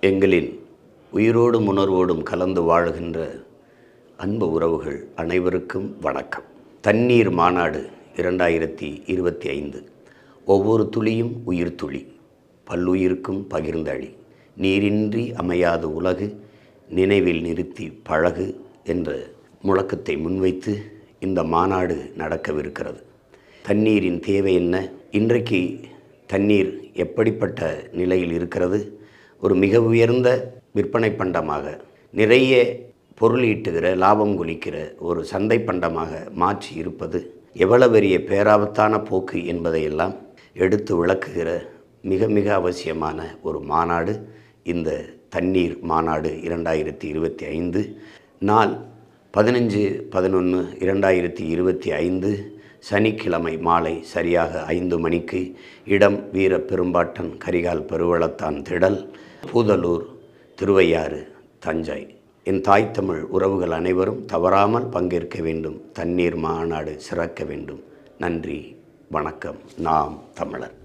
எங்களின் உயிரோடும் உணர்வோடும் கலந்து வாழுகின்ற அன்பு உறவுகள் அனைவருக்கும் வணக்கம். தண்ணீர் மாநாடு 2025. ஒவ்வொரு துளியும் உயிர் துளி, பல்லுயிருக்கும் பகிர்ந்தளி, நீரின்றி அமையாது உலகு, நினைவில் நிறுத்தி பழகு என்ற முழக்கத்தை முன்வைத்து இந்த மாநாடு நடக்கவிருக்கிறது. தண்ணீரின் தேவை என்ன? இன்றைக்கு தண்ணீர் எப்படிப்பட்ட நிலையில் இருக்கிறது? ஒரு மிக உயர்ந்த விற்பனை பண்டமாக, நிறைய பொருள் ஈட்டுகிற, லாபம் குளிக்கிற ஒரு சந்தை பண்டமாக மாற்றி இருப்பது எவ்வளவு பெரிய பேராபத்தான போக்கு என்பதையெல்லாம் எடுத்து விளக்குகிற மிக மிக அவசியமான ஒரு மாநாடு இந்த தண்ணீர் மாநாடு 2025. நாள் 15/11/2025 சனிக்கிழமை மாலை சரியாக 5 மணிக்கு. இடம் வீர பெரும்பாட்டன் கரிகால் பெருவளத்தான் திடல், பூதலூர், திருவையாறு, தஞ்சை. என் தாய் தமிழ் உறவுகள் அனைவரும் தவறாமல் பங்கேற்க வேண்டும். தண்ணீர் மாநாடு சிறக்க வேண்டும். நன்றி, வணக்கம். நாம் தமிழர்.